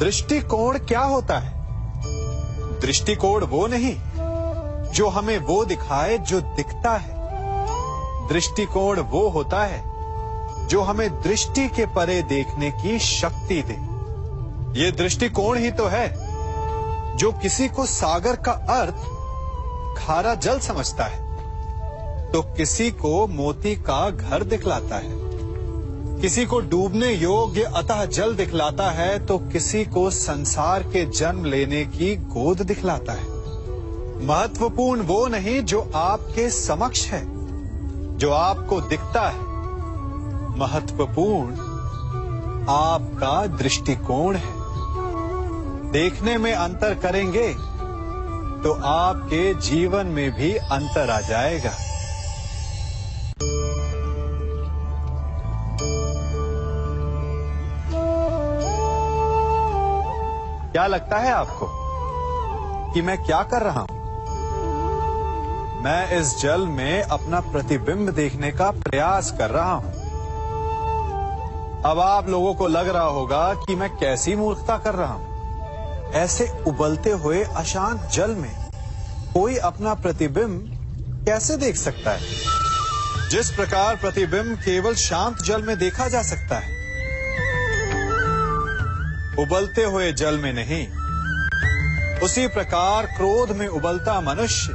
दृष्टिकोण क्या होता है? दृष्टिकोण वो नहीं जो हमें वो दिखाए जो दिखता है। दृष्टिकोण वो होता है जो हमें दृष्टि के परे देखने की शक्ति दे। ये दृष्टिकोण ही तो है जो किसी को सागर का अर्थ खारा जल समझता है तो किसी को मोती का घर दिखलाता है, किसी को डूबने योग्य अतः जल दिखलाता है तो किसी को संसार के जन्म लेने की गोद दिखलाता है। महत्वपूर्ण वो नहीं जो आपके समक्ष है, जो आपको दिखता है। महत्वपूर्ण आपका दृष्टिकोण है। देखने में अंतर करेंगे तो आपके जीवन में भी अंतर आ जाएगा। क्या लगता है आपको कि मैं क्या कर रहा हूं? मैं इस जल में अपना प्रतिबिंब देखने का प्रयास कर रहा हूं। अब आप लोगों को लग रहा होगा कि मैं कैसी मूर्खता कर रहा हूं। ऐसे उबलते हुए अशांत जल में कोई अपना प्रतिबिंब कैसे देख सकता है? जिस प्रकार प्रतिबिंब केवल शांत जल में देखा जा सकता है, उबलते हुए जल में नहीं, उसी प्रकार क्रोध में उबलता मनुष्य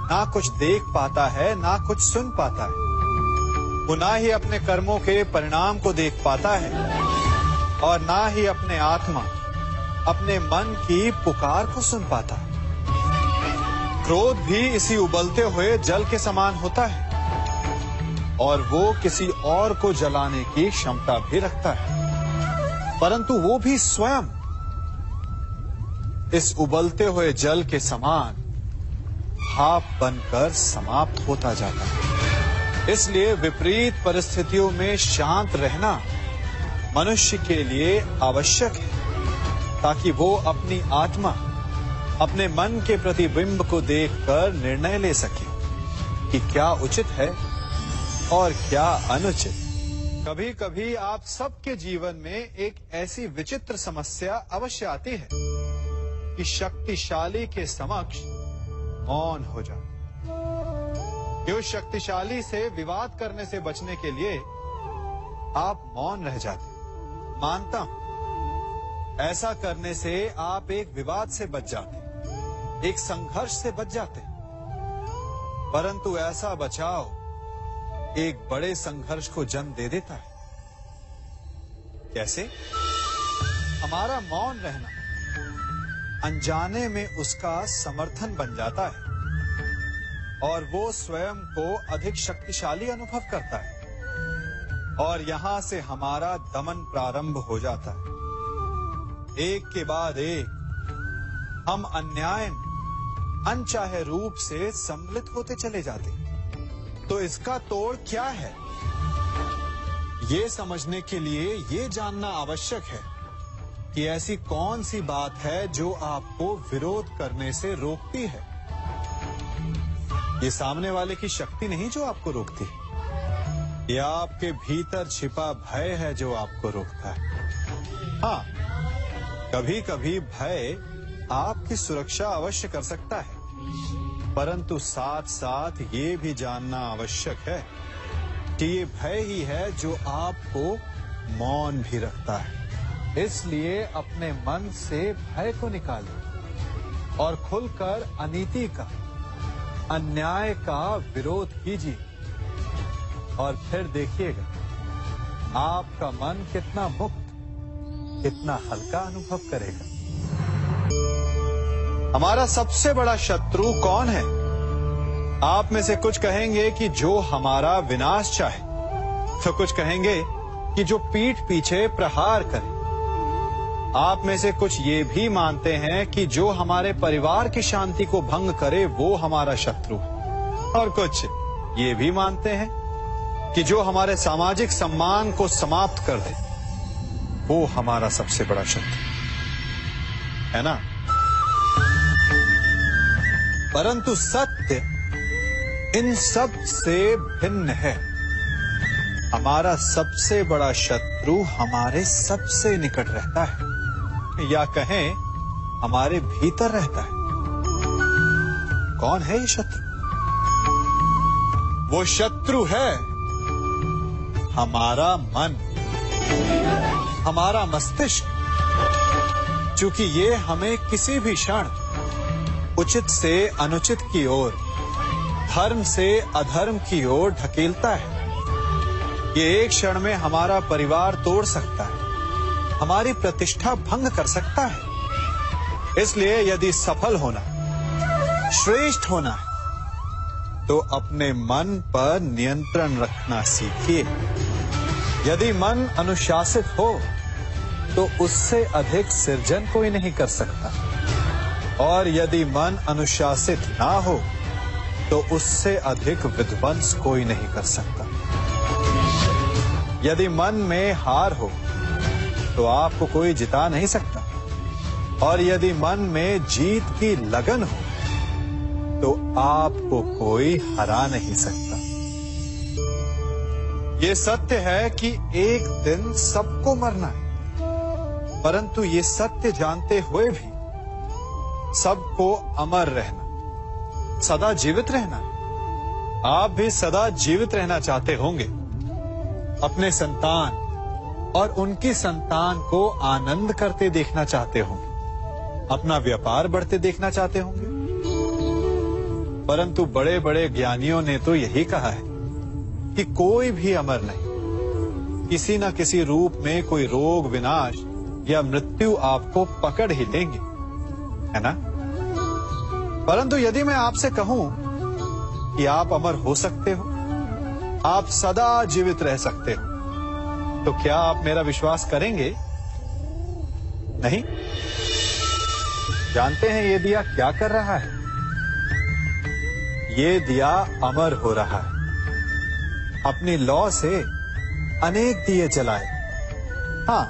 ना कुछ देख पाता है ना कुछ सुन पाता है। वो ना ही अपने कर्मों के परिणाम को देख पाता है और ना ही अपने आत्मा, अपने मन की पुकार को सुन पाता है। क्रोध भी इसी उबलते हुए जल के समान होता है और वो किसी और को जलाने की क्षमता भी रखता है, परंतु वो भी स्वयं इस उबलते हुए जल के समान भाप बनकर समाप्त होता जाता है। इसलिए विपरीत परिस्थितियों में शांत रहना मनुष्य के लिए आवश्यक है ताकि वो अपनी आत्मा, अपने मन के प्रतिबिंब को देखकर निर्णय ले सके कि क्या उचित है और क्या अनुचित। कभी कभी आप सबके जीवन में एक ऐसी विचित्र समस्या अवश्य आती है कि शक्तिशाली के समक्ष मौन हो जाओ। उस शक्तिशाली से विवाद करने से बचने के लिए आप मौन रह जाते। मानता हूं ऐसा करने से आप एक विवाद से बच जाते, एक संघर्ष से बच जाते, परंतु ऐसा बचाव एक बड़े संघर्ष को जन्म दे देता है। कैसे? हमारा मौन रहना अनजाने में उसका समर्थन बन जाता है और वो स्वयं को अधिक शक्तिशाली अनुभव करता है और यहां से हमारा दमन प्रारंभ हो जाता है। एक के बाद एक हम अन्याय में अनचाहे रूप से सम्मिलित होते चले जाते हैं। तो इसका तोड़ क्या है? ये समझने के लिए ये जानना आवश्यक है कि ऐसी कौन सी बात है जो आपको विरोध करने से रोकती है। ये सामने वाले की शक्ति नहीं जो आपको रोकती है, ये आपके भीतर छिपा भय है जो आपको रोकता है। हाँ, कभी कभी भय आपकी सुरक्षा अवश्य कर सकता है, परंतु साथ साथ ये भी जानना आवश्यक है कि ये भय ही है जो आपको मौन भी रखता है। इसलिए अपने मन से भय को निकालिए और खुलकर अनीति का, अन्याय का विरोध कीजिए और फिर देखिएगा आपका मन कितना मुक्त, कितना हल्का अनुभव करेगा। हमारा सबसे बड़ा शत्रु कौन है? आप में से कुछ कहेंगे कि जो हमारा विनाश चाहे, तो कुछ कहेंगे कि जो पीठ पीछे प्रहार करे। आप में से कुछ ये भी मानते हैं कि जो हमारे परिवार की शांति को भंग करे वो हमारा शत्रु है, और कुछ ये भी मानते हैं कि जो हमारे सामाजिक सम्मान को समाप्त कर दे वो हमारा सबसे बड़ा शत्रु है ना। परंतु सत्य इन सब से भिन्न है। हमारा सबसे बड़ा शत्रु हमारे सबसे निकट रहता है, या कहें हमारे भीतर रहता है। कौन है ये शत्रु? वो शत्रु है हमारा मन, हमारा मस्तिष्क। चूंकि ये हमें किसी भी क्षण उचित से अनुचित की ओर, धर्म से अधर्म की ओर ढकेलता है। ये एक क्षण में हमारा परिवार तोड़ सकता है, हमारी प्रतिष्ठा भंग कर सकता है। इसलिए यदि सफल होना, श्रेष्ठ होना है, तो अपने मन पर नियंत्रण रखना सीखिए। यदि मन अनुशासित हो तो उससे अधिक सृजन कोई नहीं कर सकता, और यदि मन अनुशासित ना हो तो उससे अधिक विध्वंस कोई नहीं कर सकता। यदि मन में हार हो तो आपको कोई जिता नहीं सकता, और यदि मन में जीत की लगन हो तो आपको कोई हरा नहीं सकता। ये सत्य है कि एक दिन सबको मरना है, परंतु ये सत्य जानते हुए भी सबको अमर रहना, सदा जीवित रहना। आप भी सदा जीवित रहना चाहते होंगे, अपने संतान और उनकी संतान को आनंद करते देखना चाहते होंगे, अपना व्यापार बढ़ते देखना चाहते होंगे। परंतु बड़े बड़े ज्ञानियों ने तो यही कहा है कि कोई भी अमर नहीं, किसी न किसी रूप में कोई रोग, विनाश या मृत्यु आपको पकड़ ही लेंगे, है ना? परंतु यदि मैं आपसे कहूं कि आप अमर हो सकते हो, आप सदा जीवित रह सकते हो, तो क्या आप मेरा विश्वास करेंगे? नहीं? जानते हैं ये दिया क्या कर रहा है? ये दिया अमर हो रहा है। अपनी लौ से अनेक दिए जलाए। हाँ,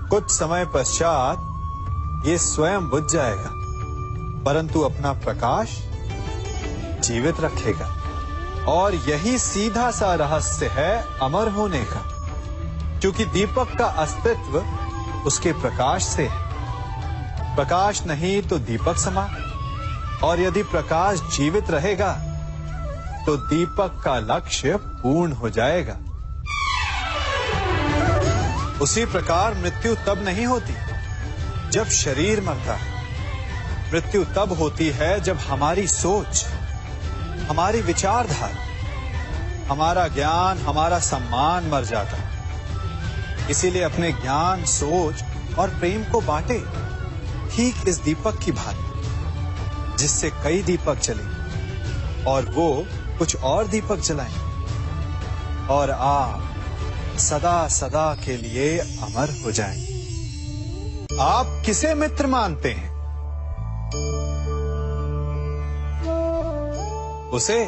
कुछ समय पश्चात ये स्वयं बुझ जाएगा, परंतु अपना प्रकाश जीवित रखेगा। और यही सीधा सा रहस्य है अमर होने का, क्योंकि दीपक का अस्तित्व उसके प्रकाश से है। प्रकाश नहीं तो दीपक समा, और यदि प्रकाश जीवित रहेगा तो दीपक का लक्ष्य पूर्ण हो जाएगा। उसी प्रकार मृत्यु तब नहीं होती जब शरीर मरता है। मृत्यु तब होती है जब हमारी सोच, हमारी विचारधारा, हमारा ज्ञान, हमारा सम्मान मर जाता है। इसीलिए अपने ज्ञान, सोच और प्रेम को बांटे, ठीक इस दीपक की भांति, जिससे कई दीपक जले और वो कुछ और दीपक जलाएं, और आप सदा सदा के लिए अमर हो जाएं। आप किसे मित्र मानते हैं? उसे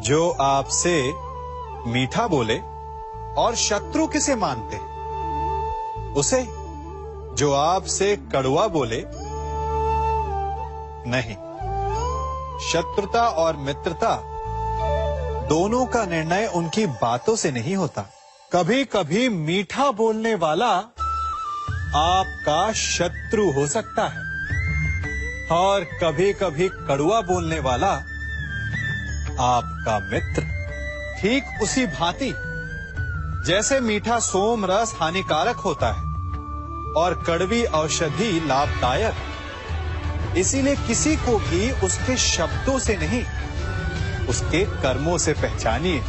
जो आपसे मीठा बोले, और शत्रु किसे मानते हैं? उसे जो आपसे कड़वा बोले? नहीं, शत्रुता और मित्रता दोनों का निर्णय उनकी बातों से नहीं होता। कभी कभी मीठा बोलने वाला आपका शत्रु हो सकता है, और कभी कभी कड़वा बोलने वाला आपका मित्र। ठीक उसी भांति जैसे मीठा सोम रस हानिकारक होता है और कड़वी औषधि लाभदायक, इसीलिए किसी को भी उसके शब्दों से नहीं, उसके कर्मों से पहचानिए,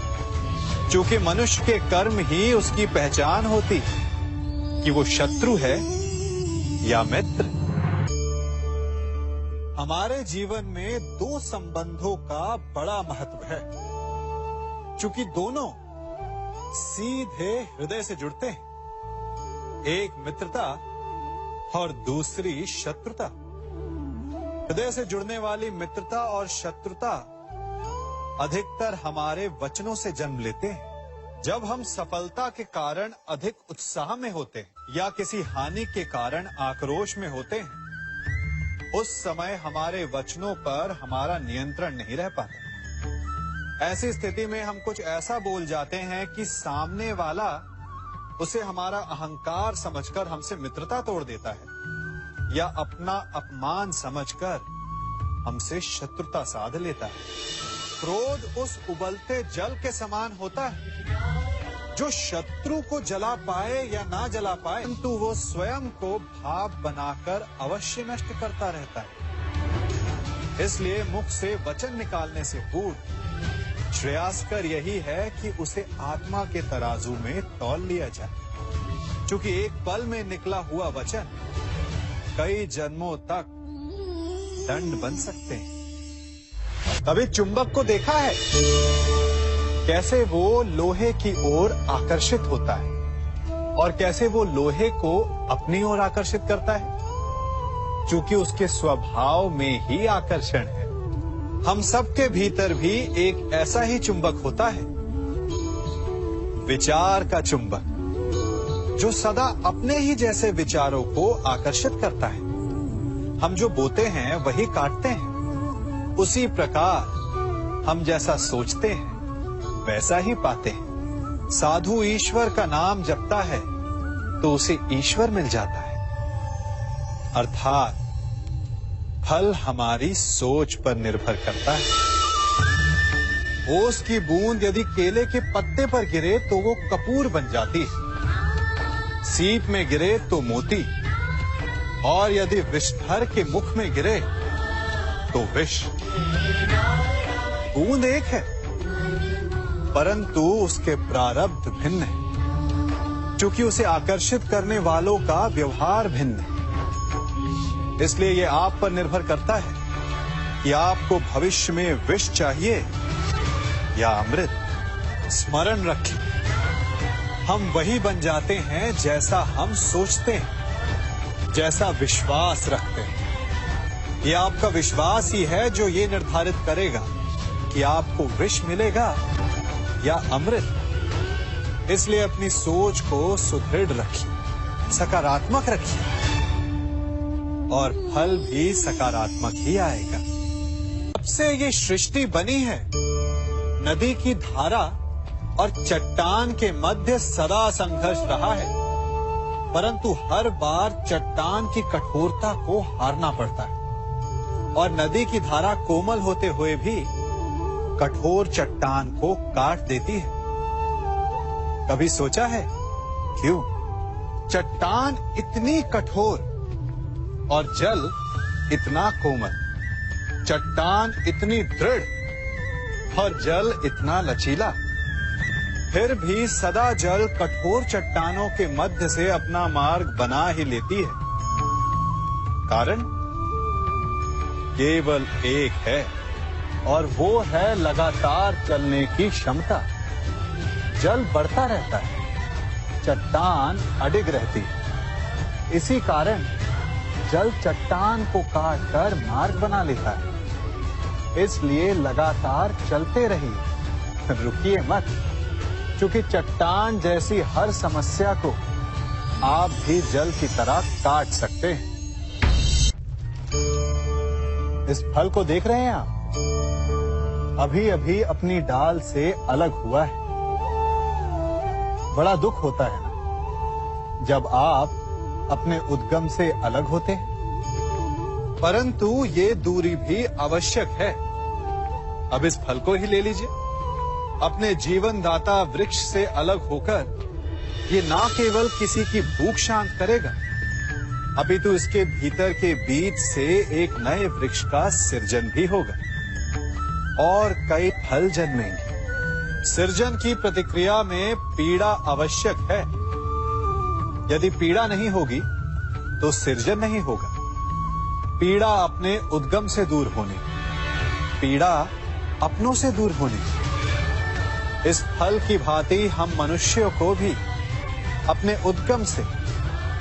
क्योंकि मनुष्य के कर्म ही उसकी पहचान होती कि वो शत्रु है या मित्र। हमारे जीवन में दो संबंधों का बड़ा महत्व है, क्योंकि दोनों सीधे हृदय से जुड़ते हैं। एक मित्रता और दूसरी शत्रुता। हृदय से जुड़ने वाली मित्रता और शत्रुता अधिकतर हमारे वचनों से जन्म लेते हैं। जब हम सफलता के कारण अधिक उत्साह में होते हैं या किसी हानि के कारण आक्रोश में होते हैं, उस समय हमारे वचनों पर हमारा नियंत्रण नहीं रह पाता। ऐसी स्थिति में हम कुछ ऐसा बोल जाते हैं कि सामने वाला उसे हमारा अहंकार समझकर हमसे मित्रता तोड़ देता है या अपना अपमान समझकर हमसे शत्रुता साध लेता है। क्रोध उस उबलते जल के समान होता है जो शत्रु को जला पाए या ना जला पाए, किंतु वो स्वयं को भाप बनाकर अवश्य नष्ट करता रहता है। इसलिए मुख से वचन निकालने से पूर्व श्रेयस्कर यही है कि उसे आत्मा के तराजू में तौल लिया जाए, क्योंकि एक पल में निकला हुआ वचन कई जन्मों तक दंड बन सकते हैं। कभी चुंबक को देखा है कैसे वो लोहे की ओर आकर्षित होता है और कैसे वो लोहे को अपनी ओर आकर्षित करता है? क्योंकि उसके स्वभाव में ही आकर्षण है। हम सबके भीतर भी एक ऐसा ही चुंबक होता है, विचार का चुंबक, जो सदा अपने ही जैसे विचारों को आकर्षित करता है। हम जो बोते हैं वही काटते हैं। उसी प्रकार हम जैसा सोचते हैं वैसा ही पाते हैं। साधु ईश्वर का नाम जपता है तो उसे ईश्वर मिल जाता है। अर्थात फल हमारी सोच पर निर्भर करता है। ओस की बूंद यदि केले के पत्ते पर गिरे तो वो कपूर बन जाती है, सीप में गिरे तो मोती, और यदि विषधर के मुख में गिरे तो विष। बूंद एक है परंतु उसके प्रारब्ध भिन्न है, क्योंकि उसे आकर्षित करने वालों का व्यवहार भिन्न है। इसलिए यह आप पर निर्भर करता है कि आपको भविष्य में विष चाहिए या अमृत। स्मरण रखें, हम वही बन जाते हैं जैसा हम सोचते हैं, जैसा विश्वास रखते हैं। यह आपका विश्वास ही है जो ये निर्धारित करेगा कि आपको विष मिलेगा या अमृत। इसलिए अपनी सोच को सुदृढ़ रखिए, सकारात्मक रखिए, और फल भी सकारात्मक ही आएगा। जब से ये सृष्टि बनी है, नदी की धारा और चट्टान के मध्य सदा संघर्ष रहा है, परंतु हर बार चट्टान की कठोरता को हारना पड़ता है और नदी की धारा कोमल होते हुए भी कठोर चट्टान को काट देती है। कभी सोचा है क्यों चट्टान इतनी कठोर और जल इतना कोमल, चट्टान इतनी दृढ़ और जल इतना लचीला, फिर भी सदा जल कठोर चट्टानों के मध्य से अपना मार्ग बना ही लेती है? कारण केवल एक है और वो है लगातार चलने की क्षमता। जल बढ़ता रहता है, चट्टान अडिग रहती है। इसी कारण जल चट्टान को काटकर मार्ग बना लेता है। इसलिए लगातार चलते रहिए, रुकिए मत, क्योंकि चट्टान जैसी हर समस्या को आप भी जल की तरह काट सकते हैं। इस फल को देख रहे हैं आप? अभी अभी अपनी डाल से अलग हुआ है। बड़ा दुख होता है ना जब आप अपने उद्गम से अलग होते हैं, परंतु ये दूरी भी आवश्यक है। अब इस फल को ही ले लीजिए। अपने जीवन दाता वृक्ष से अलग होकर ये ना केवल किसी की भूख शांत करेगा, अपितु इसके भीतर के बीज से एक नए वृक्ष का सृजन भी होगा और कई फल जन्मेंगे। सृजन की प्रतिक्रिया में पीड़ा आवश्यक है। यदि पीड़ा नहीं होगी तो सृजन नहीं होगा। पीड़ा अपने उद्गम से दूर होने, पीड़ा अपनों से दूर होने। इस फल की भांति हम मनुष्यों को भी अपने उद्गम से,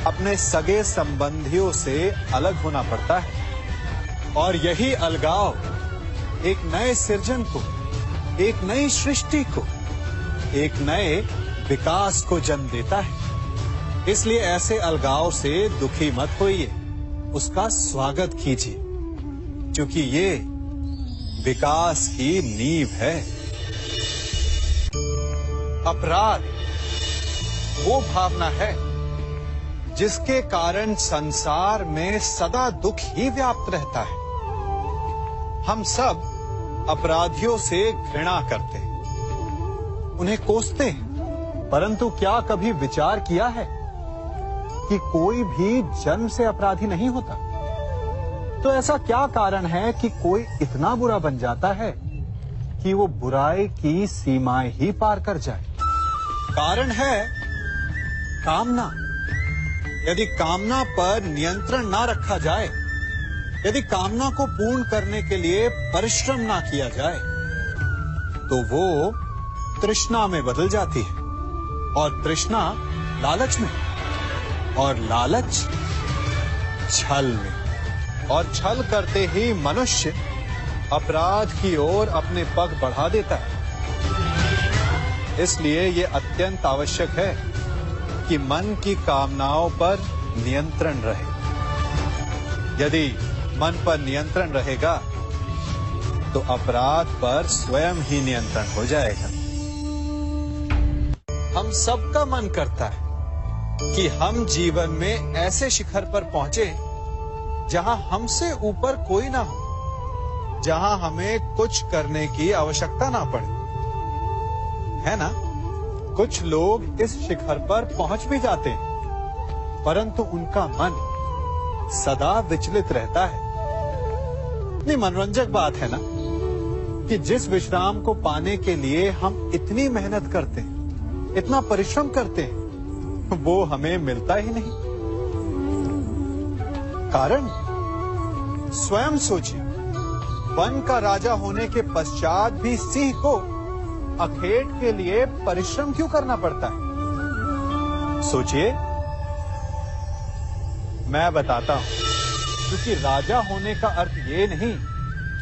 अपने सगे संबंधियों से अलग होना पड़ता है, और यही अलगाव एक नए सृजन को, एक नई सृष्टि को, एक नए विकास को जन्म देता है। इसलिए ऐसे अलगाव से दुखी मत होइए, उसका स्वागत कीजिए, क्योंकि ये विकास की नींव है। अपराध वो भावना है जिसके कारण संसार में सदा दुख ही व्याप्त रहता है। हम सब अपराधियों से घृणा करते हैं, उन्हें कोसते हैं, परंतु क्या कभी विचार किया है कि कोई भी जन्म से अपराधी नहीं होता? तो ऐसा क्या कारण है कि कोई इतना बुरा बन जाता है कि वो बुराई की सीमाएं ही पार कर जाए? कारण है कामना। यदि कामना पर नियंत्रण ना रखा जाए, यदि कामना को पूर्ण करने के लिए परिश्रम ना किया जाए, तो वो तृष्णा में बदल जाती है, और तृष्णा लालच में, और लालच छल में, और छल करते ही मनुष्य अपराध की ओर अपने पग बढ़ा देता है। इसलिए ये अत्यंत आवश्यक है कि मन की कामनाओं पर नियंत्रण रहे। यदि मन पर नियंत्रण रहेगा तो अपराध पर स्वयं ही नियंत्रण हो जाएगा। हम सबका मन करता है कि हम जीवन में ऐसे शिखर पर पहुंचे जहां हमसे ऊपर कोई ना हो, जहां हमें कुछ करने की आवश्यकता ना पड़े, है ना? कुछ लोग इस शिखर पर पहुंच भी जाते हैं, परंतु उनका मन सदा विचलित रहता है। इतनी मनोरंजक बात है ना कि जिस विश्राम को पाने के लिए हम इतनी मेहनत करते हैं, इतना परिश्रम करते हैं, वो हमें मिलता ही नहीं। कारण स्वयं सोचिए, वन का राजा होने के पश्चात भी सिंह को अखेट के लिए परिश्रम क्यों करना पड़ता है? सोचिए। मैं बताता हूं, क्योंकि राजा होने का अर्थ ये नहीं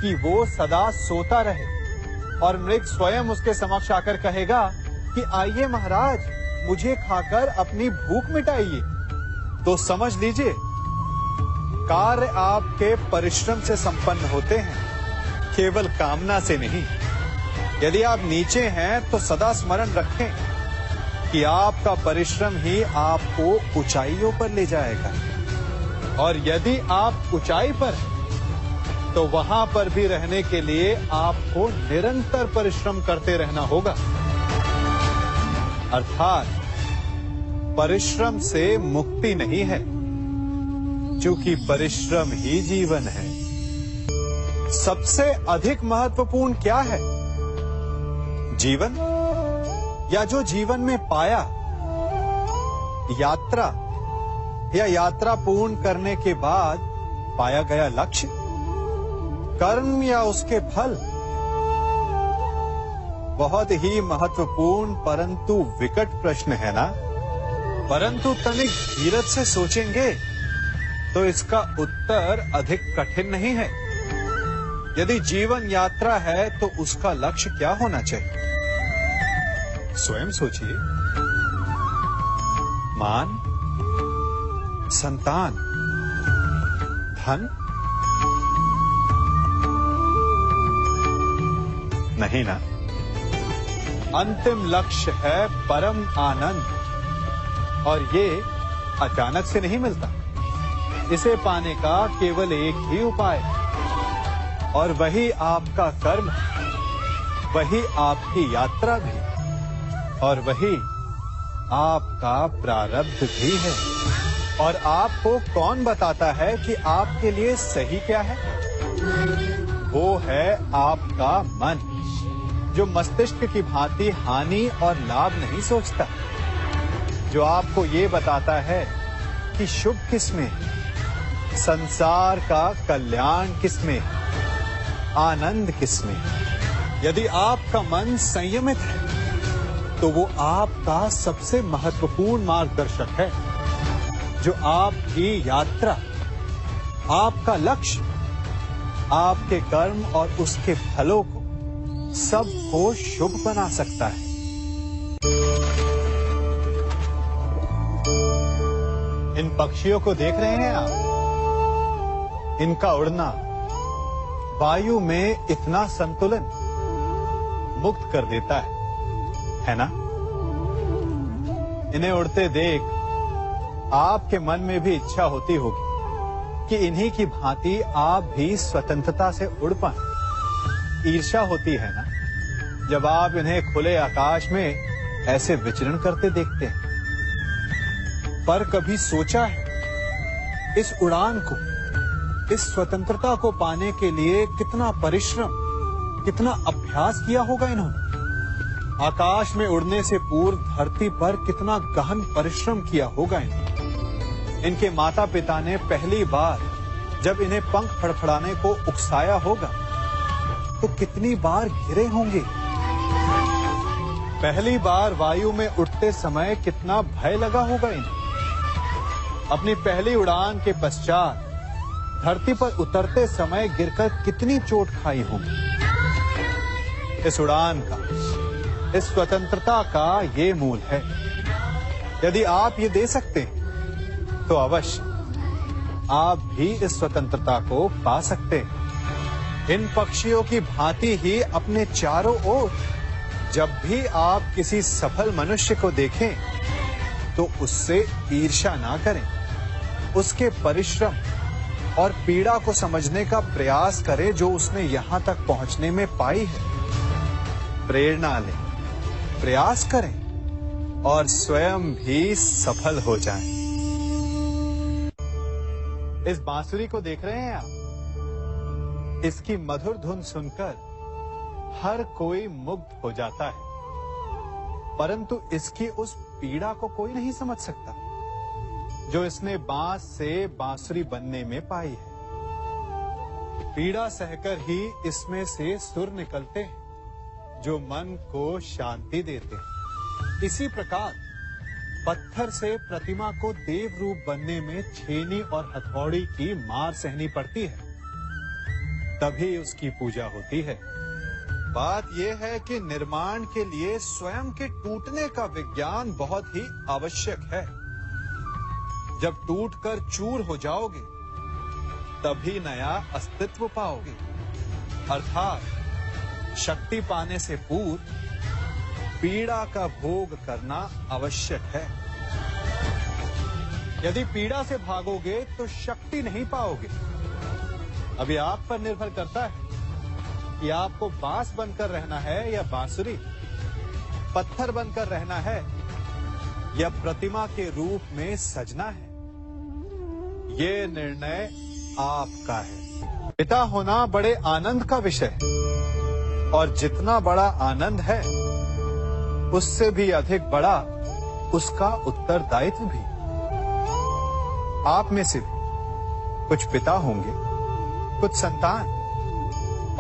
कि वो सदा सोता रहे और मृग स्वयं उसके समक्ष आकर कहेगा कि आइए महाराज, मुझे खाकर अपनी भूख मिटाइए। तो समझ लीजिए, कार्य आपके परिश्रम से संपन्न होते हैं, केवल कामना से नहीं। यदि आप नीचे हैं तो सदा स्मरण रखें कि आपका परिश्रम ही आपको ऊंचाइयों पर ले जाएगा, और यदि आप ऊंचाई पर हैं तो वहां पर भी रहने के लिए आपको निरंतर परिश्रम करते रहना होगा। अर्थात परिश्रम से मुक्ति नहीं है, क्योंकि परिश्रम ही जीवन है। सबसे अधिक महत्वपूर्ण क्या है? जीवन, या जो जीवन में पाया, यात्रा, या यात्रा पूर्ण करने के बाद पाया गया लक्ष्य, कर्म या उसके फल? बहुत ही महत्वपूर्ण परंतु विकट प्रश्न है ना? परंतु तनिक धीरज से सोचेंगे तो इसका उत्तर अधिक कठिन नहीं है। यदि जीवन यात्रा है तो उसका लक्ष्य क्या होना चाहिए? स्वयं सोचिए। मान, संतान, धन? नहीं ना। अंतिम लक्ष्य है परम आनंद, और ये अचानक से नहीं मिलता। इसे पाने का केवल एक ही उपाय, और वही आपका कर्म, वही आपकी यात्रा भी, और वही आपका प्रारब्ध भी है। और आपको कौन बताता है कि आपके लिए सही क्या है? वो है आपका मन, जो मस्तिष्क की भांति हानि और लाभ नहीं सोचता, जो आपको ये बताता है कि शुभ किसमें, संसार का कल्याण किसमें, आनंद किसमें। यदि आपका मन संयमित है तो वो आपका सबसे महत्वपूर्ण मार्गदर्शक है, जो आपकी यात्रा, आपका लक्ष्य, आपके कर्म और उसके फलों को सबको शुभ बना सकता है। इन पक्षियों को देख रहे हैं आप? इनका उड़ना वायु में इतना संतुलन मुक्त कर देता है ना? इन्हें उड़ते देख आपके मन में भी इच्छा होती होगी कि इन्हीं की भांति आप भी स्वतंत्रता से उड़ पाएं। ईर्ष्या होती है ना, जब आप इन्हें खुले आकाश में ऐसे विचरण करते देखते हैं। पर कभी सोचा है इस उड़ान को, इस स्वतंत्रता को पाने के लिए कितना परिश्रम, कितना अभ्यास किया होगा इन्होंने? आकाश में उड़ने से पूर्व धरती पर कितना गहन परिश्रम किया होगा इन्होंने। इनके माता पिता ने पहली बार जब इन्हें पंख फड़फड़ाने को उकसाया होगा तो कितनी बार गिरे होंगे। पहली बार वायु में उड़ते समय कितना भय लगा होगा इन्हें। अपनी पहली उड़ान के पश्चात धरती पर उतरते समय गिरकर कितनी चोट खाई होगी। इस उड़ान का, इस स्वतंत्रता का ये मूल है। यदि आप ये दे सकते हैं तो अवश्य आप भी इस स्वतंत्रता को पा सकते हैं। इन पक्षियों की भांति ही अपने चारों ओर जब भी आप किसी सफल मनुष्य को देखें तो उससे ईर्ष्या ना करें। उसके परिश्रम और पीड़ा को समझने का प्रयास करें जो उसने यहां तक पहुंचने में पाई है। प्रेरणा लें, प्रयास करें और स्वयं भी सफल हो जाएं। इस बांसुरी को देख रहे हैं आप? इसकी मधुर धुन सुनकर हर कोई मुग्ध हो जाता है, परंतु इसकी उस पीड़ा को कोई नहीं समझ सकता जो इसने बांस से बांसुरी बनने में पाई है। पीड़ा सहकर ही इसमें से सुर निकलते हैं जो मन को शांति देते हैं। इसी प्रकार पत्थर से प्रतिमा को देव रूप बनने में छेनी और हथौड़ी की मार सहनी पड़ती है, तभी उसकी पूजा होती है। बात यह है कि निर्माण के लिए स्वयं के टूटने का विज्ञान बहुत ही आवश्यक है। जब टूटकर चूर हो जाओगे तभी नया अस्तित्व पाओगे। अर्थात शक्ति पाने से पूर्व पीड़ा का भोग करना आवश्यक है। यदि पीड़ा से भागोगे तो शक्ति नहीं पाओगे। अभी आप पर निर्भर करता है कि आपको बांस बनकर रहना है या बांसुरी, पत्थर बनकर रहना है या प्रतिमा के रूप में सजना है। ये निर्णय आपका है। पिता होना बड़े आनंद का विषय है और जितना बड़ा आनंद है उससे भी अधिक बड़ा उसका उत्तरदायित्व भी। आप में से भी कुछ पिता होंगे, कुछ संतान,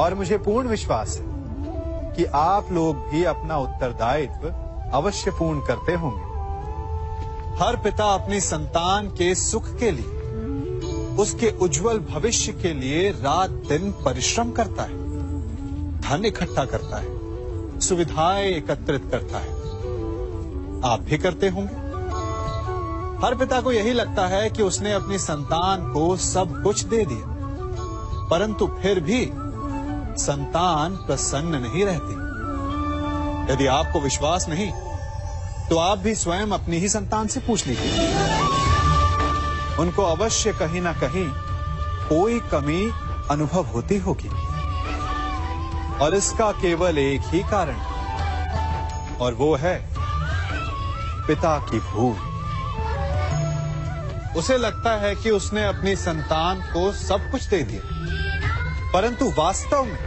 और मुझे पूर्ण विश्वास है कि आप लोग भी अपना उत्तरदायित्व अवश्य पूर्ण करते होंगे। हर पिता अपनी संतान के सुख के लिए, उसके उज्जवल भविष्य के लिए रात दिन परिश्रम करता है, धन इकट्ठा करता है, सुविधाएं एकत्रित करता है। आप भी करते होंगे। हर पिता को यही लगता है कि उसने अपनी संतान को सब कुछ दे दिया, परंतु फिर भी संतान प्रसन्न नहीं रहती। यदि आपको विश्वास नहीं तो आप भी स्वयं अपनी ही संतान से पूछ लीजिए। उनको अवश्य कहीं ना कहीं कोई कमी अनुभव होती होगी और इसका केवल एक ही कारण है और वो है पिता की भूल। उसे लगता है कि उसने अपनी संतान को सब कुछ दे दिया, परंतु वास्तव में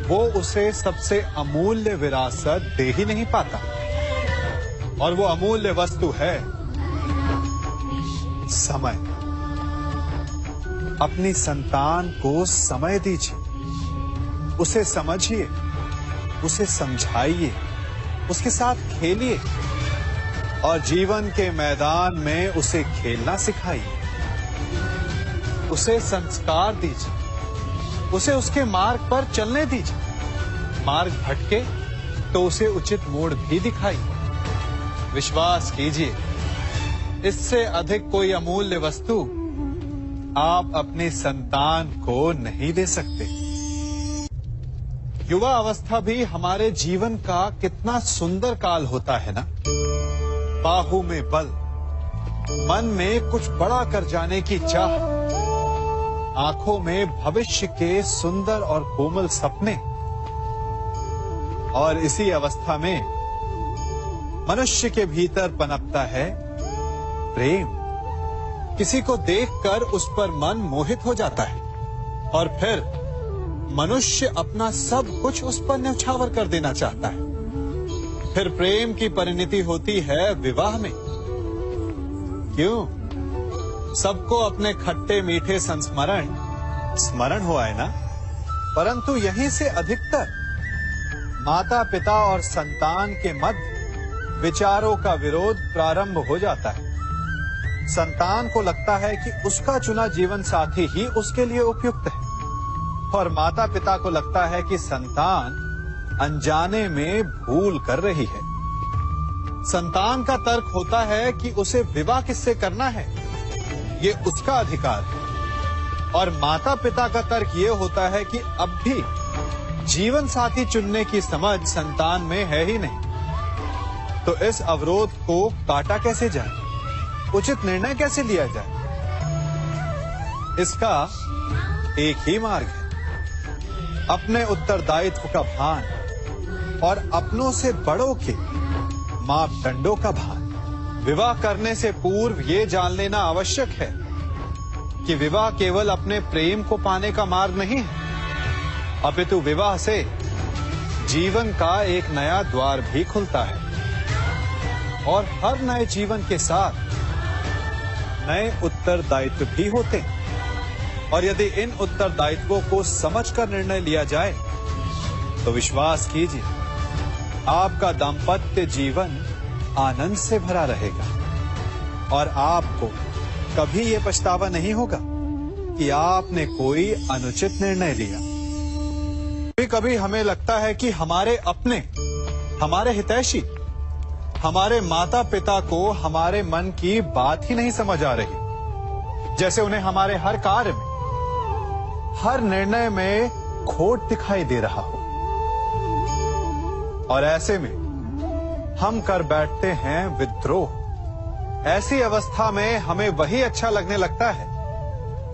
वो उसे सबसे अमूल्य विरासत दे ही नहीं पाता और वो अमूल्य वस्तु है समय। अपनी संतान को समय दीजिए, उसे समझिए, उसे समझाइए, उसके साथ खेलिए और जीवन के मैदान में उसे खेलना सिखाइए। उसे संस्कार दीजिए, उसे उसके मार्ग पर चलने दीजिए। मार्ग भटके तो उसे उचित मोड़ भी दिखाइए। विश्वास कीजिए, इससे अधिक कोई अमूल्य वस्तु आप अपनी संतान को नहीं दे सकते। युवा अवस्था भी हमारे जीवन का कितना सुंदर काल होता है ना। बाहू में बल, मन में कुछ बड़ा कर जाने की चाह, आंखों में भविष्य के सुंदर और कोमल सपने। और इसी अवस्था में मनुष्य के भीतर पनपता है प्रेम। किसी को देखकर उस पर मन मोहित हो जाता है और फिर मनुष्य अपना सब कुछ उस पर न्यौछावर कर देना चाहता है। फिर प्रेम की परिणति होती है विवाह में। क्यों? सबको अपने खट्टे मीठे संस्मरण स्मरण हुआ है ना। परंतु यहीं से अधिकतर माता पिता और संतान के मध्य विचारों का विरोध प्रारंभ हो जाता है। संतान को लगता है कि उसका चुना जीवन साथी ही उसके लिए उपयुक्त है और माता पिता को लगता है कि संतान अनजाने में भूल कर रही है। संतान का तर्क होता है कि उसे विवाह किससे करना है, ये उसका अधिकार है। और माता पिता का तर्क ये होता है कि अब भी जीवन साथी चुनने की समझ संतान में है ही नहीं। तो इस अवरोध को काटा कैसे जाए, उचित निर्णय कैसे लिया जाए? इसका एक ही मार्ग है, अपने उत्तरदायित्व का भान और अपनों से बड़ों के मापदंडों का भान। विवाह करने से पूर्व ये जान लेना आवश्यक है कि विवाह केवल अपने प्रेम को पाने का मार्ग नहीं है, अपितु विवाह से जीवन का एक नया द्वार भी खुलता है। और हर नए जीवन के साथ नए उत्तरदायित्व भी होते हैं। और यदि इन उत्तरदायित्वों को समझकर निर्णय लिया जाए तो विश्वास कीजिए, आपका दाम्पत्य जीवन आनंद से भरा रहेगा और आपको कभी ये पछतावा नहीं होगा कि आपने कोई अनुचित निर्णय लिया। कभी हमें लगता है कि हमारे अपने, हमारे हितैषी, हमारे माता पिता को हमारे मन की बात ही नहीं समझ आ रही, जैसे उन्हें हमारे हर कार्य में, हर निर्णय में खोट दिखाई दे रहा हो। और ऐसे में हम कर बैठते हैं विद्रोह। ऐसी अवस्था में हमें वही अच्छा लगने लगता है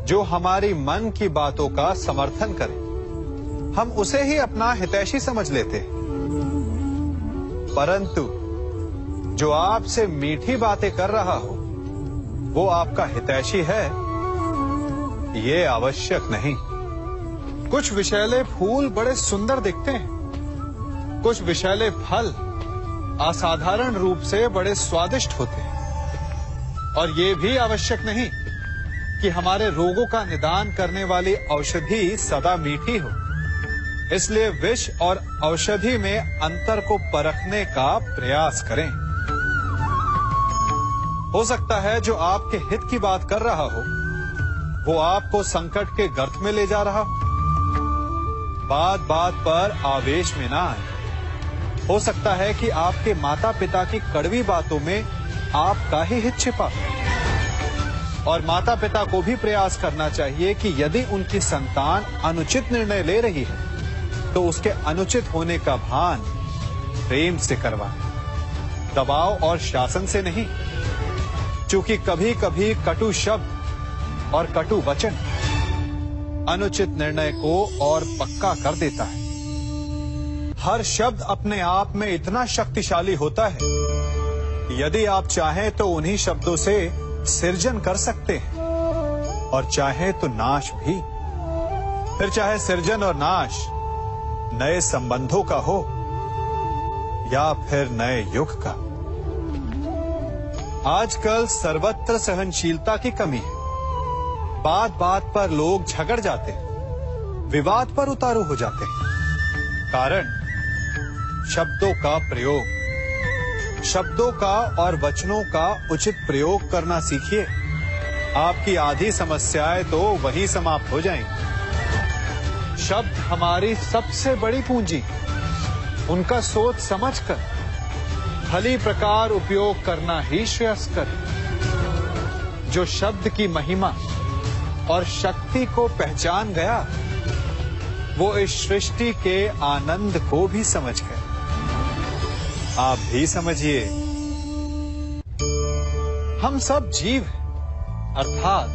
जो हमारी मन की बातों का समर्थन करे। हम उसे ही अपना हितैषी समझ लेते हैं। परंतु जो आपसे मीठी बातें कर रहा हो वो आपका हितैषी है, ये आवश्यक नहीं। कुछ विषैले फूल बड़े सुंदर दिखते हैं, कुछ विषैले फल असाधारण रूप से बड़े स्वादिष्ट होते हैं। और ये भी आवश्यक नहीं कि हमारे रोगों का निदान करने वाली औषधि सदा मीठी हो। इसलिए विष और औषधि में अंतर को परखने का प्रयास करें। हो सकता है जो आपके हित की बात कर रहा हो वो आपको संकट के गर्त में ले जा रहा हो। बात बात पर आवेश में ना आए। हो सकता है कि आपके माता पिता की कड़वी बातों में आपका ही हित छिपा। और माता पिता को भी प्रयास करना चाहिए कि यदि उनकी संतान अनुचित निर्णय ले रही है तो उसके अनुचित होने का भान प्रेम से करवाएं, दबाव और शासन से नहीं। क्योंकि कभी कभी कटु शब्द और कटु वचन अनुचित निर्णय को और पक्का कर देता है। हर शब्द अपने आप में इतना शक्तिशाली होता है कि यदि आप चाहें तो उन्हीं शब्दों से सृजन कर सकते हैं और चाहे तो नाश भी। फिर चाहे सृजन और नाश नए संबंधों का हो या फिर नए युग का। आजकल सर्वत्र सहनशीलता की कमी है। बात बात पर लोग झगड़ जाते हैं, विवाद पर उतारू हो जाते हैं। कारण शब्दों का प्रयोग, शब्दों का और वचनों का उचित प्रयोग करना सीखिए। आपकी आधी समस्याएं तो वहीं समाप्त हो जाएंगी। शब्द हमारी सबसे बड़ी पूंजी, उनका सोच समझकर भली प्रकार उपयोग करना ही श्रेयस्कर है। जो शब्द की महिमा और शक्ति को पहचान गया वो इस सृष्टि के आनंद को भी समझ गया। आप भी समझिए। हम सब जीव हैं, अर्थात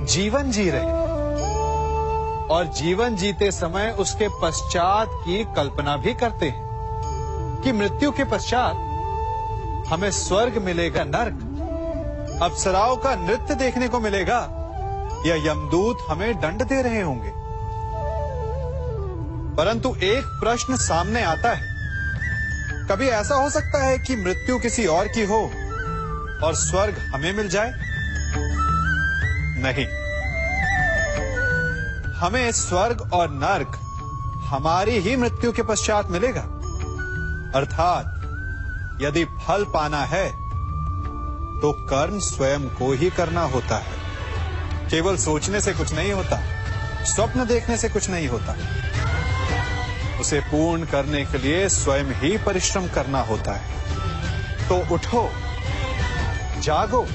जीवन जी रहे हैं और जीवन जीते समय उसके पश्चात की कल्पना भी करते हैं कि मृत्यु के पश्चात हमें स्वर्ग मिलेगा, नर्क, अप्सराओं का नृत्य देखने को मिलेगा या यमदूत हमें दंड दे रहे होंगे। परंतु एक प्रश्न सामने आता है, कभी ऐसा हो सकता है कि मृत्यु किसी और की हो और स्वर्ग हमें मिल जाए? नहीं, हमें स्वर्ग और नर्क हमारी ही मृत्यु के पश्चात मिलेगा। अर्थात यदि फल पाना है तो कर्म स्वयं को ही करना होता है। केवल सोचने से कुछ नहीं होता, स्वप्न देखने से कुछ नहीं होता। उसे पूर्ण करने के लिए स्वयं ही परिश्रम करना होता है। तो उठो, जागो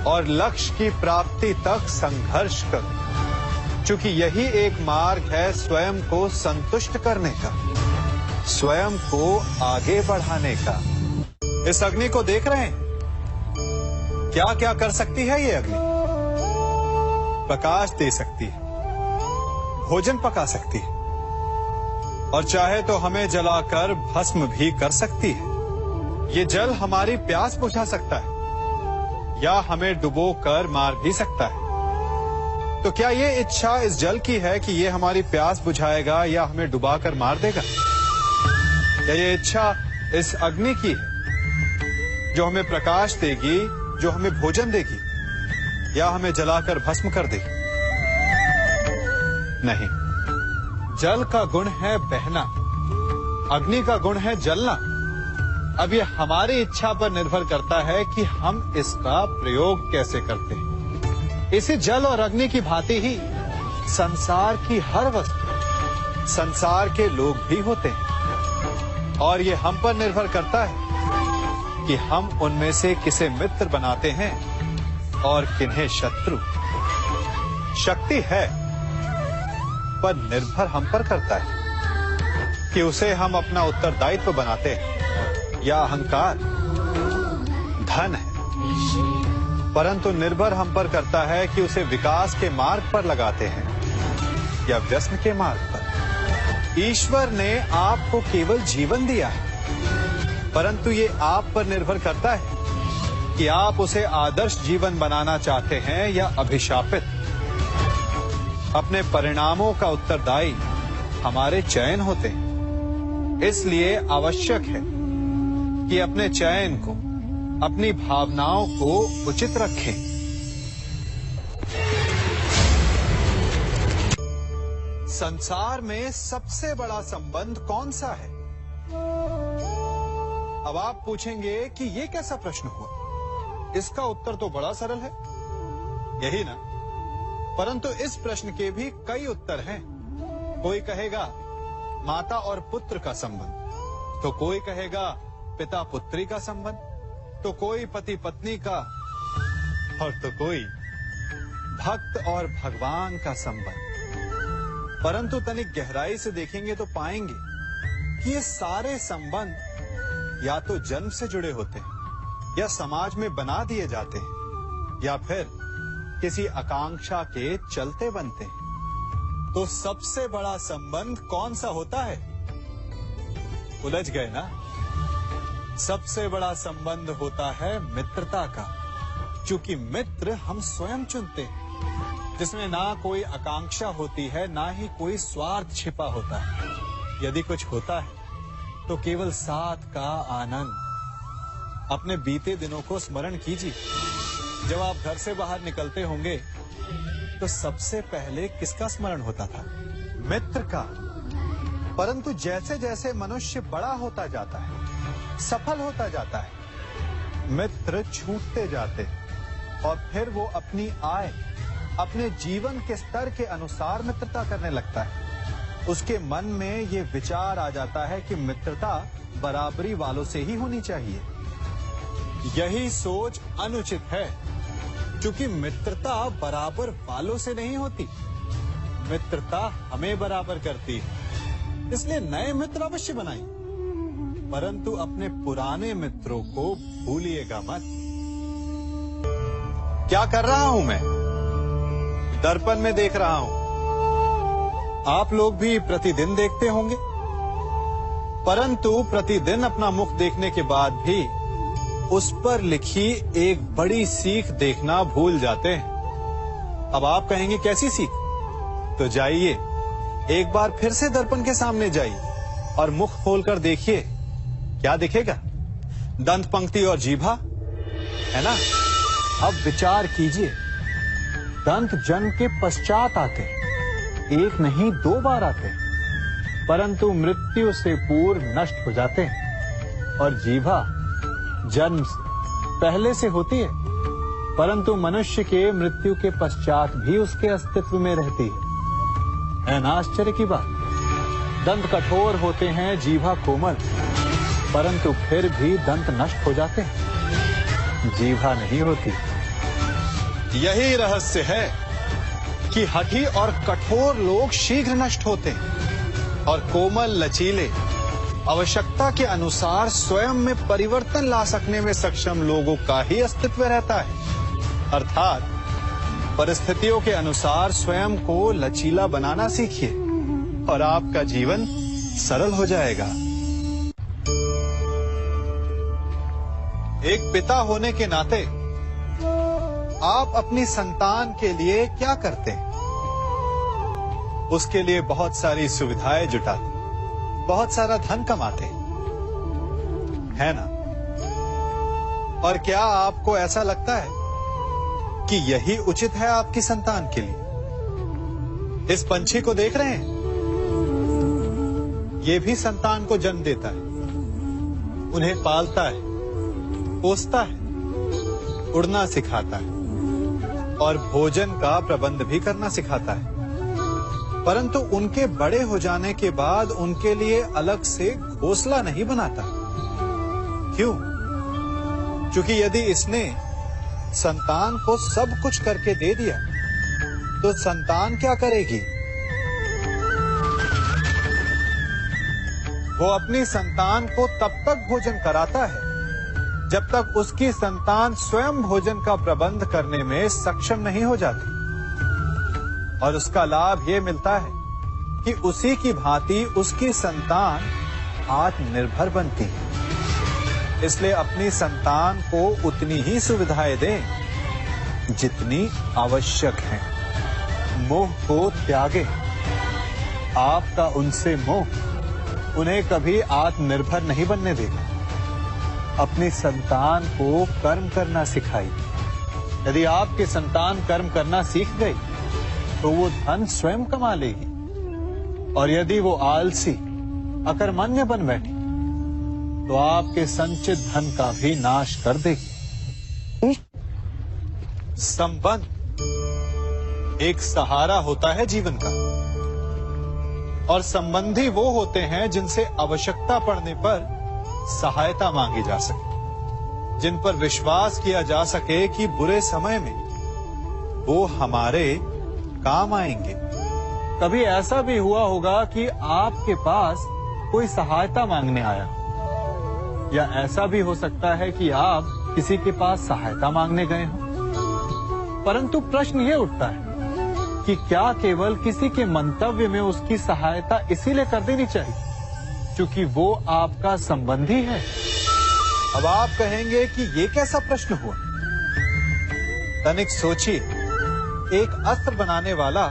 और लक्ष्य की प्राप्ति तक संघर्ष करो, क्योंकि यही एक मार्ग है स्वयं को संतुष्ट करने का, स्वयं को आगे बढ़ाने का। इस अग्नि को देख रहे हैं, क्या क्या कर सकती है ये अग्नि? प्रकाश दे सकती है, भोजन पका सकती है और चाहे तो हमें जलाकर भस्म भी कर सकती है। ये जल हमारी प्यास बुझा सकता है या हमें डुबोकर मार भी सकता है। तो क्या ये इच्छा इस जल की है कि ये हमारी प्यास बुझाएगा या हमें डुबाकर मार देगा? या ये इच्छा इस अग्नि की है जो हमें प्रकाश देगी, जो हमें भोजन देगी या हमें जलाकर भस्म कर देगी? नहीं, जल का गुण है बहना, अग्नि का गुण है जलना। अब ये हमारी इच्छा पर निर्भर करता है कि हम इसका प्रयोग कैसे करते हैं। इसी जल और अग्नि की भांति ही संसार की हर वस्तु, संसार के लोग भी होते हैं और ये हम पर निर्भर करता है कि हम उनमें से किसे मित्र बनाते हैं और किन्हें शत्रु। शक्ति है पर निर्भर हम पर करता है कि उसे हम अपना उत्तरदायित्व बनाते हैं या अहंकार। धन है परंतु निर्भर हम पर करता है कि उसे विकास के मार्ग पर लगाते हैं या व्यसन के मार्ग पर। ईश्वर ने आपको केवल जीवन दिया है, परंतु ये आप पर निर्भर करता है कि आप उसे आदर्श जीवन बनाना चाहते हैं या अभिशापित। अपने परिणामों का उत्तरदायी हमारे चयन होते हैं। इसलिए आवश्यक है कि अपने चयन को, अपनी भावनाओं को उचित रखें। संसार में सबसे बड़ा संबंध कौन सा है? अब आप पूछेंगे कि ये कैसा प्रश्न हुआ? इसका उत्तर तो बड़ा सरल है, यही ना? परंतु इस प्रश्न के भी कई उत्तर हैं। कोई कहेगा माता और पुत्र का संबंध, तो कोई कहेगा पिता पुत्री का संबंध, तो कोई पति पत्नी का, और तो कोई भक्त और भगवान का संबंध। परंतु तनिक गहराई से देखेंगे तो पाएंगे कि ये सारे संबंध या तो जन्म से जुड़े होते हैं या समाज में बना दिए जाते हैं या फिर किसी आकांक्षा के चलते बनते हैं। तो सबसे बड़ा संबंध कौन सा होता है? उलझ गए ना? सबसे बड़ा संबंध होता है मित्रता का, क्योंकि मित्र हम स्वयं चुनते हैं, जिसमें ना कोई आकांक्षा होती है, ना ही कोई स्वार्थ छिपा होता है। यदि कुछ होता है तो केवल साथ का आनंद। अपने बीते दिनों को स्मरण कीजिए। जब आप घर से बाहर निकलते होंगे तो सबसे पहले किसका स्मरण होता था? मित्र का। परंतु जैसे जैसे मनुष्य बड़ा होता जाता है, सफल होता जाता है, मित्र छूटते जाते हैं और फिर वो अपनी आय, अपने जीवन के स्तर के अनुसार मित्रता करने लगता है। उसके मन में ये विचार आ जाता है कि मित्रता बराबरी वालों से ही होनी चाहिए। यही सोच अनुचित है, क्योंकि मित्रता बराबर वालों से नहीं होती, मित्रता हमें बराबर करती है। इसलिए नए मित्र अवश्य बनाइए, परंतु अपने पुराने मित्रों को भूलिएगा मत। क्या कर रहा हूं मैं? दर्पण में देख रहा हूं। आप लोग भी प्रतिदिन देखते होंगे, परंतु प्रतिदिन अपना मुख देखने के बाद भी उस पर लिखी एक बड़ी सीख देखना भूल जाते हैं। अब आप कहेंगे कैसी सीख? तो जाइए एक बार फिर से दर्पण के सामने जाइए और मुख खोलकर देखिए, क्या दिखेगा? दंत पंक्ति और जीभा, है ना? अब विचार कीजिए, दंत जन्म के पश्चात आते हैं, एक नहीं 2 बार आते हैं, परंतु मृत्यु से पूर्व नष्ट हो जाते हैं। और जीभा जन्म से पहले से होती है, परंतु मनुष्य के मृत्यु के पश्चात भी उसके अस्तित्व में रहती है ना आश्चर्य की बात? दंत कठोर होते हैं, जीभा कोमल, परंतु फिर भी दंत नष्ट हो जाते हैं, जीभा नहीं होती। यही रहस्य है कि हठी और कठोर लोग शीघ्र नष्ट होते हैं और कोमल लचीले आवश्यकता के अनुसार स्वयं में परिवर्तन ला सकने में सक्षम लोगों का ही अस्तित्व रहता है। अर्थात परिस्थितियों के अनुसार स्वयं को लचीला बनाना सीखिए और आपका जीवन सरल हो जाएगा। एक पिता होने के नाते आप अपनी संतान के लिए क्या करते हैं? उसके लिए बहुत सारी सुविधाएं जुटाते, बहुत सारा धन कमाते हैं, है ना? और क्या आपको ऐसा लगता है कि यही उचित है आपकी संतान के लिए? इस पंछी को देख रहे हैं? ये भी संतान को जन्म देता है, उन्हें पालता है, पोसता है, उड़ना सिखाता है और भोजन का प्रबंध भी करना सिखाता है, परंतु उनके बड़े हो जाने के बाद उनके लिए अलग से घोंसला नहीं बनाता। क्यों? क्योंकि यदि इसने संतान को सब कुछ करके दे दिया तो संतान क्या करेगी? वो अपनी संतान को तब तक भोजन कराता है जब तक उसकी संतान स्वयं भोजन का प्रबंध करने में सक्षम नहीं हो जाती। और उसका लाभ ये मिलता है कि उसी की भांति उसकी संतान आत्मनिर्भर बनती है। इसलिए अपनी संतान को उतनी ही सुविधाएं दें जितनी आवश्यक है। मोह को त्यागे। आपका उनसे मोह उन्हें कभी आत्मनिर्भर नहीं बनने देगा। अपनी संतान को कर्म करना सिखाइए। यदि आपकी संतान कर्म करना सीख गई तो वो धन स्वयं कमा लेगी, और यदि वो आलसी अकर्मण्य बन बैठी तो आपके संचित धन का भी नाश कर देगी। संबंध एक सहारा होता है जीवन का, और संबंधी वो होते हैं जिनसे आवश्यकता पड़ने पर सहायता मांगी जा सके, जिन पर विश्वास किया जा सके कि बुरे समय में वो हमारे काम आएंगे। कभी ऐसा भी हुआ होगा कि आपके पास कोई सहायता मांगने आया, या ऐसा भी हो सकता है कि आप किसी के पास सहायता मांगने गए हो, परंतु प्रश्न ये उठता है कि क्या केवल किसी के मंतव्य में उसकी सहायता इसीलिए कर देनी चाहिए क्योंकि वो आपका संबंधी है? अब आप कहेंगे कि ये कैसा प्रश्न हुआ? तनिक सोचिए, एक अस्त्र बनाने वाला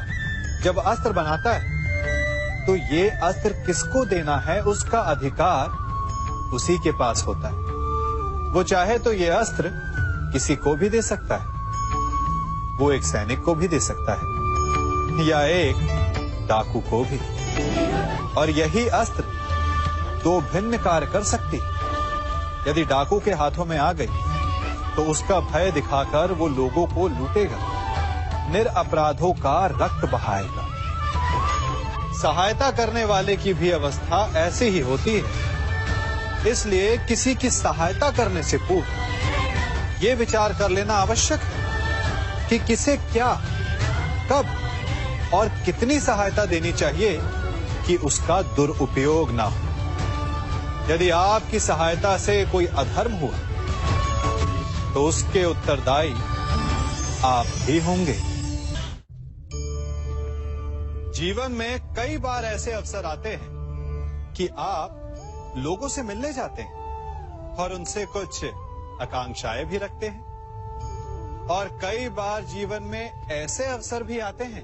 जब अस्त्र बनाता है तो ये अस्त्र किसको देना है उसका अधिकार उसी के पास होता है। वो चाहे तो ये अस्त्र किसी को भी दे सकता है, वो एक सैनिक को भी दे सकता है या एक डाकू को भी, और यही अस्त्र 2 भिन्न कार्य कर सकती है। यदि डाकू के हाथों में आ गई तो उसका भय दिखाकर वो लोगों को लूटेगा, निरपराधों का रक्त बहाएगा। सहायता करने वाले की भी अवस्था ऐसी ही होती है। इसलिए किसी की सहायता करने से पूर्व ये विचार कर लेना आवश्यक है कि किसे क्या, कब और कितनी सहायता देनी चाहिए कि उसका दुरुपयोग ना हो। यदि आपकी सहायता से कोई अधर्म हुआ तो उसके उत्तरदायी आप भी होंगे। जीवन में कई बार ऐसे अवसर आते हैं कि आप लोगों से मिलने जाते हैं और उनसे कुछ आकांक्षाएं भी रखते हैं, और कई बार जीवन में ऐसे अवसर भी आते हैं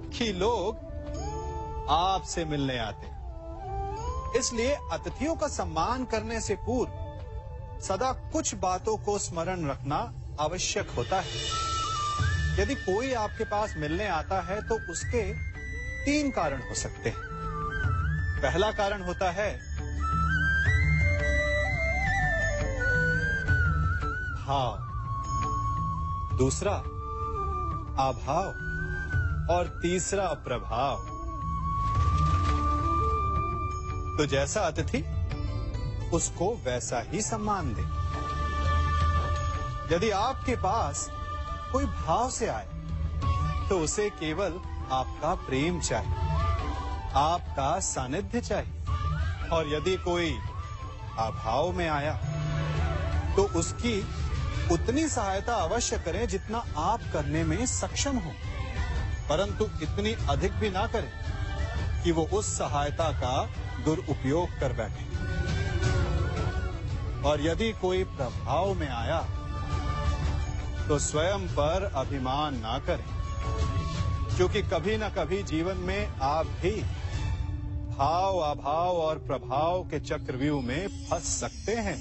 कि लोग आपसे मिलने आते हैं। इसलिए अतिथियों का सम्मान करने से पूर्व सदा कुछ बातों को स्मरण रखना आवश्यक होता है। यदि कोई आपके पास मिलने आता है तो उसके 3 कारण हो सकते हैं। पहला कारण होता है भाव, दूसरा अभाव और तीसरा प्रभाव। तो जैसा अतिथि उसको वैसा ही सम्मान दे। यदि आपके पास कोई भाव से आए तो उसे केवल आपका प्रेम चाहिए, आपका सानिध्य चाहिए। और यदि कोई अभाव में आया तो उसकी उतनी सहायता अवश्य करें जितना आप करने में सक्षम हो, परंतु इतनी अधिक भी ना करें कि वो उस सहायता का दुरुपयोग कर बैठे। और यदि कोई प्रभाव में आया तो स्वयं पर अभिमान ना करें, क्योंकि कभी ना कभी जीवन में आप भी भाव, अभाव और प्रभाव के चक्रव्यूह में फंस सकते हैं।